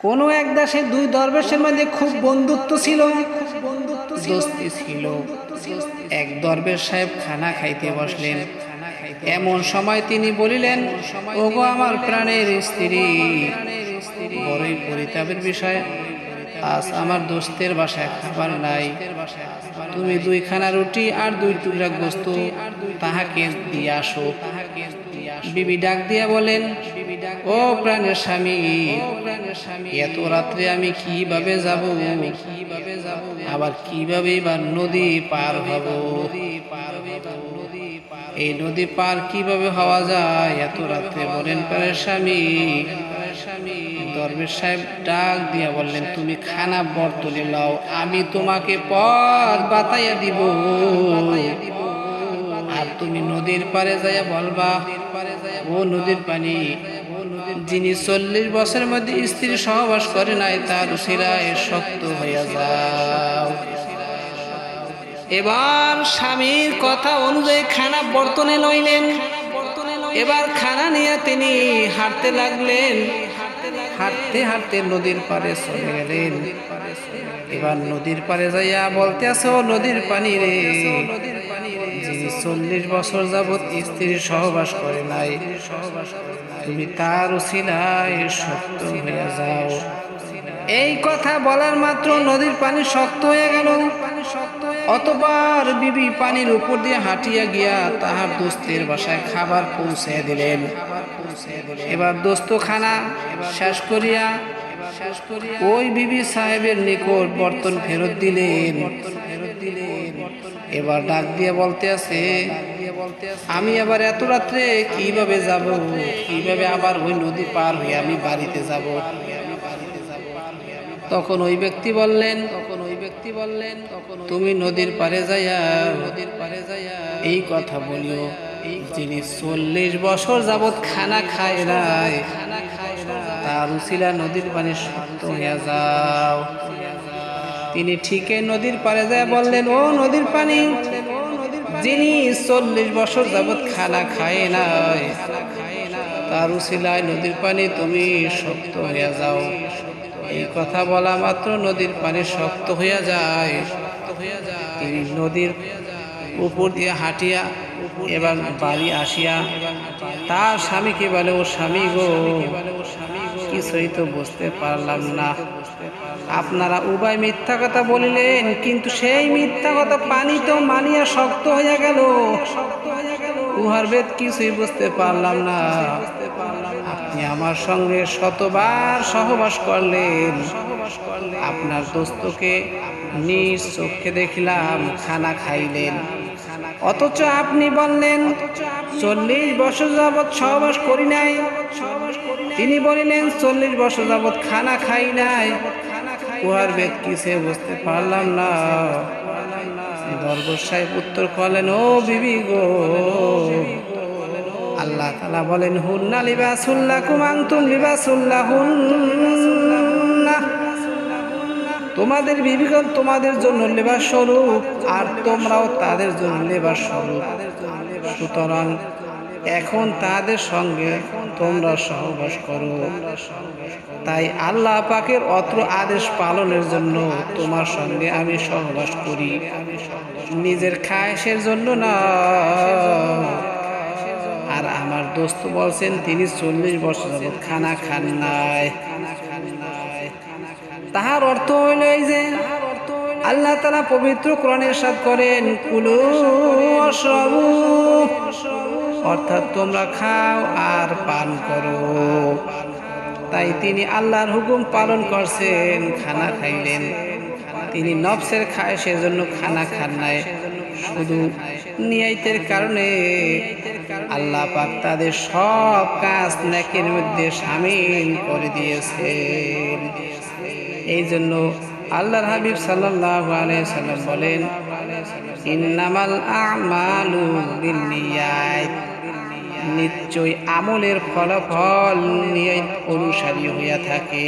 কোনো এক দেশে দুই দরবেশের মধ্যে খুব বন্ধুত্ব ছিল, দোস্তি ছিল। এক দরবেশ সাহেব খানা খাইতে বসলেন। এমন সময় তিনি বলিলেন, ওগো আমার প্রাণের স্ত্রী, বড়ই পরিতাপের বিষয়, আজ আমার দোস্তের বাসায় খাবার নাই। তুমি দুইখানা রুটি আর দুই টুকরা গোস্ত তাহাকে দিয়ে আসো। বিবি ডাক দিয়া বলেন, ও প্রাণের স্বামী, এত রাত্রে আমি কিভাবে যাব, আবার কিভাবে বা নদী পার হব? এই নদী পার কিভাবে হওয়া যায় এত রাত্রে, বলেন প্রাণের স্বামী। দরবেশ সাহেব ডাক দিয়া বললেন, তুমি খানা বর্তনে লাও, আমি তোমাকে পথ বাতাইয়া দিব। আর তুমি নদীর পারে যাইয়া বলবা, ও নদীর পানি, যিনি 40 বছরের মধ্যে স্ত্রী সহবাস করে নাই, তার উসিলায় শক্ত হইয়া যাও। এবার স্বামীর কথা অনুযায়ী খানা বর্তনে লইলেন। এবার খানা নিয়ে তিনি হাঁটতে লাগলেন। হাঁটতে হাঁটতে নদীর পারে চলে গেলেন। এবার নদীর পারে যাইয়া বলতে আসো, নদীর পানি রে, যিনি 40 বছর যাবৎ স্ত্রীর সহবাস করে নাই, তুমি তার উসিলায় শক্ত হইয়া যাও। এই কথা বলার মাত্র নদীর পানি শক্ত হয়ে গেল। অতঃপর বিবি পানির উপর দিয়ে হাঁটিয়া গিয়া তাহার দোস্তের বাসায় খাবার পৌঁছে দিলেন। এবার দোস্ত খানা শেষ করিয়া ওই বিবি সাহেবের নিকট বর্তন ফেরত দিলেন। এবার ডাক দিয়ে বলতে আছে, আমি আবার এত রাত্রে কিভাবে যাব, কিভাবে আবার ওই নদী পার হয়ে আমি বাড়িতে যাব? তখন ওই ব্যক্তি বললেন, তুমি নদীর পারে যাইয়া এই কথা বলিও, যিনি 40 বছর যাবৎ খানা খায় নাই, তার উসিলা নদীর পানি শক্ত হইয়া যাও। তিনি ঠিকই নদীর পারে যায় বললেন, ও নদীর পানি, যিনি 40 বছর যাবৎ খানা খায় নাই, তার উসিলায় নদীর পানি তুমি শক্ত হইয়া যাও। এই কথা বলা মাত্র নদীর পানি শক্ত হইয়া যায়। তিনি নদীর উপর দিয়ে হাঁটিয়া এবার বাড়ি আসিয়া তার স্বামীকে বলে, ও স্বামী গো, কিছুই তো বুঝতে পারলাম না, আপনারা উভয় মিথ্যা কথা বলিলেন, কিন্তু সেই মিথ্যা কথা পানি তো মানিয়া শক্ত হইয়া গেল, উহার ভেদ কিছুই বুঝতে পারলাম না। আপনি আমার সঙ্গে শতবার সহবাস করলেন, আপনার দোস্তকে নিজ চোখে দেখিলাম খানা খাইলেন, অথচ আপনি বললেন 40 বছর যাবৎ সহবাস করি নাই। তিনি বলিলেন 40 বছর যাবৎ খানা খাই নাই, উহার ভেদ কিসে বুঝতে পারলাম না। দরবেশ সাহেব উত্তর করলেন, ও বিবি গো, আল্লাহ তাআলা বলেন, হুন্না লিবাসুল লাকুম আনতুম লিবাসুল লাহুন্না, তোমাদের বিবিগণ তোমাদের জন্য লেবাস স্বরূপ, আর তোমরাও তাদের জন্য লেবাস স্বরূপ। সুতরাং এখন তাদের সঙ্গে তোমরা সহবাস করো। তাই আল্লাহ পাকের অত্র আদেশ পালনের জন্য তোমার সঙ্গে আমি সহবাস করি, নিজের খায়েশের জন্য না। আর আমার দোস্ত বলছেন তিনি 40 বছর যাবৎ খানা খান নাই। তাহার অর্থ হইল এই যে আল্লাহ তাআলা পবিত্র কোরআনে ইরশাদ করেন, কুলু ওয়াশরাবু, অর্থাৎ তোমরা খাও আর পান করো। তাই তিনি আল্লাহর হুকুম পালন করছেন, খানা খাইলেন। তিনি নফসের খায় সেজন্য খানা খান নাই, শুধু নিয়াতের কারণে আল্লাহ পাক তাদের সব কাজ নেকির মধ্যে শামিল করে দিয়েছেন। এই জন্য আল্লাহর হাবিব সাল্লাল্লাহু আলাইহি সাল্লাম বলেন, ইন্নামাল আমালু বিন্নিয়াত, নিশ্চয় আমলের ফলাফল নিয়ত অনুসারী হইয়া থাকে।